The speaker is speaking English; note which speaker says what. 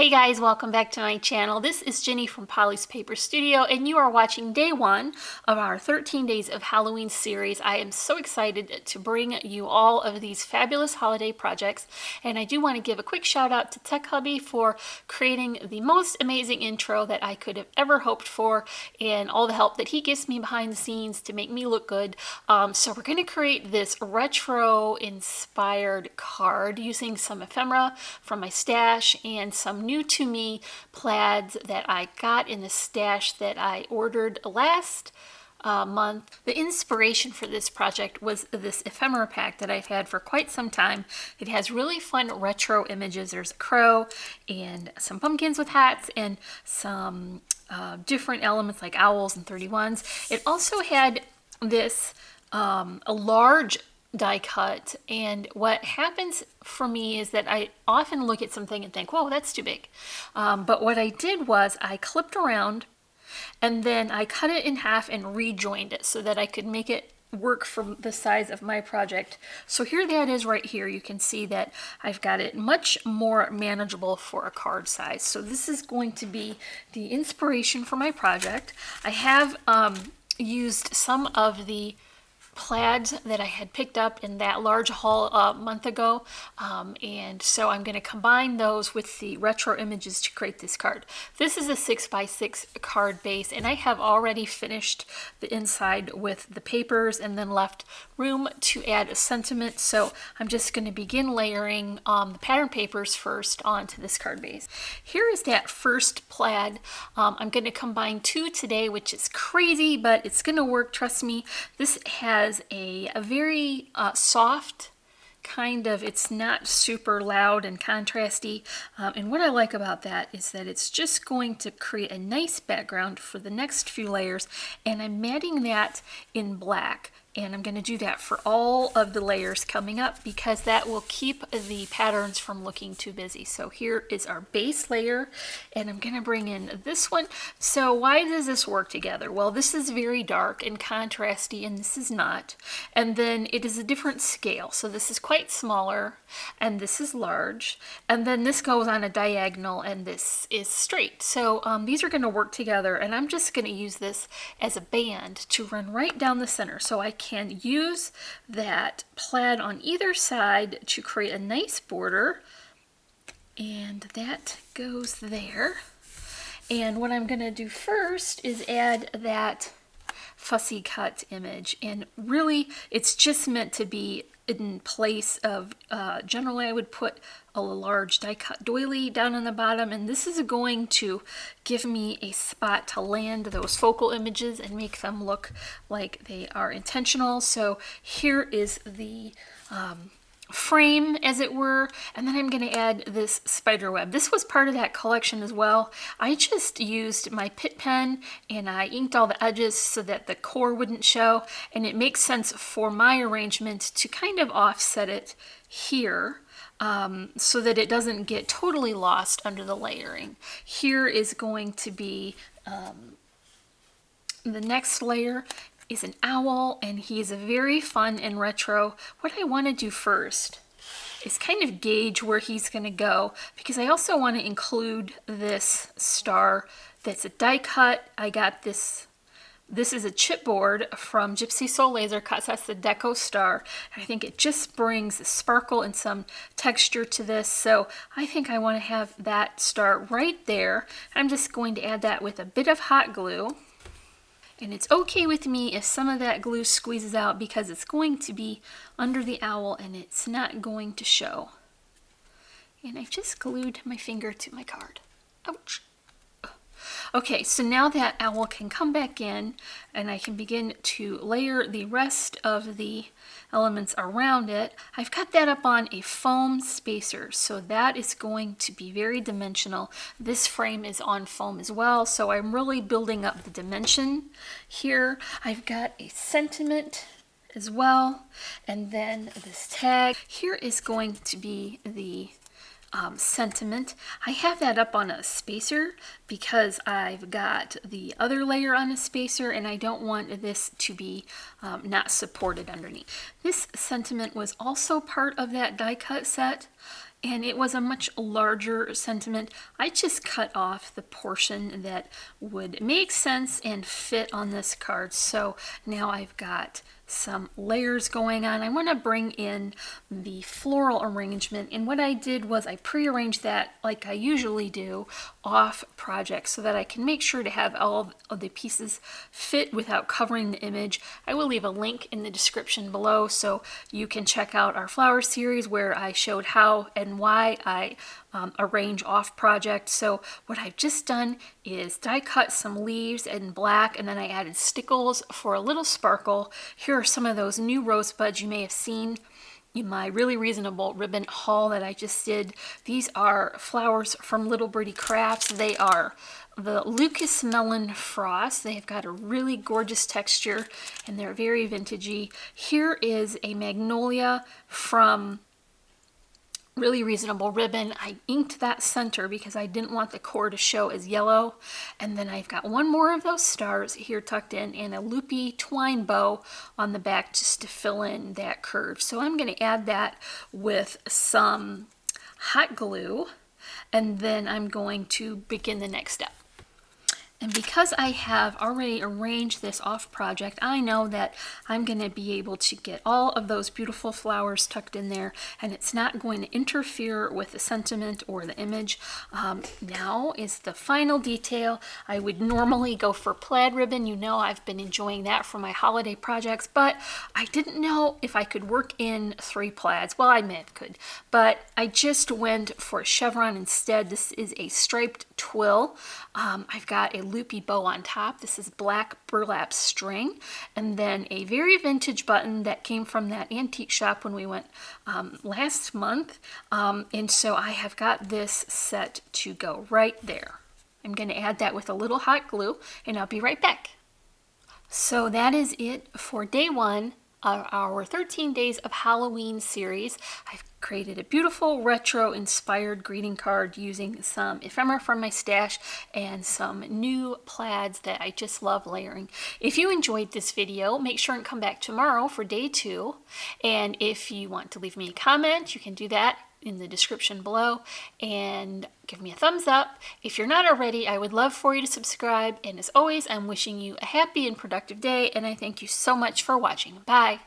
Speaker 1: Hey guys, welcome back to my channel. This is Jenny from Polly's Paper Studio, and you are watching day one of our 13 Days of Halloween series. I am so excited to bring you all of these fabulous holiday projects, and I do want to give a quick shout out to Tech Hubby for creating the most amazing intro that I could have ever hoped for, and all the help that he gives me behind the scenes to make me look good. So we're going to create this retro-inspired card using some ephemera from my stash and some new to me plaids that I got in the stash that I ordered last month. The inspiration for this project was this ephemera pack that I've had for quite some time. It has really fun retro images. There's a crow and some pumpkins with hats and some different elements like owls and 31s. It also had this a large die cut, and what happens for me is that I often look at something and think, whoa, that's too big. But what I did was I clipped around and then I cut it in half and rejoined it so that I could make it work for the size of my project. So here that is right here. You can see that I've got it much more manageable for a card size. So this is going to be the inspiration for my project. I have used some of the plaids that I had picked up in that large haul a month ago, and so I'm going to combine those with the retro images to create this card. This is a 6x6 card base, and I have already finished the inside with the papers and then left room to add a sentiment, so I'm just going to begin layering the pattern papers first onto this card base. Here is that first plaid. I'm going to combine two today, which is crazy, but it's going to work, trust me. This has a very soft kind of, it's not super loud and contrasty, and what I like about that is that it's just going to create a nice background for the next few layers, and I'm matting that in black. And I'm going to do that for all of the layers coming up because that will keep the patterns from looking too busy. So here is our base layer, and I'm going to bring in this one. So why does this work together? Well, this is very dark and contrasty, and this is not. And then it is a different scale. So this is quite smaller, and this is large. And then this goes on a diagonal, and this is straight. So these are going to work together, and I'm just going to use this as a band to run right down the center. So I can use that plaid on either side to create a nice border, and that goes there. And what I'm going to do first is add that fussy cut image, and really it's just meant to be in place of generally I would put a large die cut doily down on the bottom, and this is going to give me a spot to land those focal images and make them look like they are intentional. So here is the frame, as it were, and then I'm going to add this spiderweb. This was part of that collection as well. I just used my Pitt pen and I inked all the edges so that the core wouldn't show, and it makes sense for my arrangement to kind of offset it here so that it doesn't get totally lost under the layering. Here is going to be the next layer is an owl, and he's very fun and retro. What I want to do first is kind of gauge where he's going to go, because I also want to include this star that's a die cut. I got this is a chipboard from Gypsy Soul Laser Cuts. That's the Deco Star. I think it just brings a sparkle and some texture to this, so I think I want to have that star right there. I'm just going to add that with a bit of hot glue. And it's okay with me if some of that glue squeezes out because it's going to be under the owl and it's not going to show. And I've just glued my finger to my card. Ouch. Okay, so now that owl can come back in, and I can begin to layer the rest of the elements around it. I've cut that up on a foam spacer, so that is going to be very dimensional. This frame is on foam as well, so I'm really building up the dimension here. I've got a sentiment as well, and then this tag. Here is going to be the sentiment. I have that up on a spacer because I've got the other layer on a spacer, and I don't want this to be not supported underneath. This sentiment was also part of that die cut set, and it was a much larger sentiment. I just cut off the portion that would make sense and fit on this card. So now I've got some layers going on. I want to bring in the floral arrangement, and what I did was I pre-arranged that like I usually do off project so that I can make sure to have all of the pieces fit without covering the image. I will leave a link in the description below so you can check out our flower series where I showed how and why I arrange off project. So what I've just done is die cut some leaves in black, and then I added stickles for a little sparkle. Here are some of those new rosebuds you may have seen in my really reasonable ribbon haul that I just did. These are flowers from Little Birdie Crafts. They are the Lucas Melon Frost. They've got a really gorgeous texture and they're very vintagey. Here is a magnolia from really reasonable ribbon. I inked that center because I didn't want the core to show as yellow. And then I've got one more of those stars here tucked in and a loopy twine bow on the back just to fill in that curve. So I'm going to add that with some hot glue, and then I'm going to begin the next step. And because I have already arranged this off project, I know that I'm going to be able to get all of those beautiful flowers tucked in there, and it's not going to interfere with the sentiment or the image. Now is the final detail. I would normally go for plaid ribbon. You know I've been enjoying that for my holiday projects, but I didn't know if I could work in 3 plaids. Well, I may have could, but I just went for a chevron instead. This is a striped twill. I've got a loopy bow on top. This is black burlap string, and then a very vintage button that came from that antique shop when we went last month. And so I have got this set to go right there. I'm going to add that with a little hot glue, and I'll be right back. So that is it for day 1 of our 13 Days of Halloween series. I've created a beautiful retro inspired greeting card using some ephemera from my stash and some new plaids that I just love layering. If you enjoyed this video, make sure and come back tomorrow for day 2. And if you want to leave me a comment, you can do that in the description below and give me a thumbs up. If you're not already, I would love for you to subscribe. And as always, I'm wishing you a happy and productive day, and I thank you so much for watching. Bye.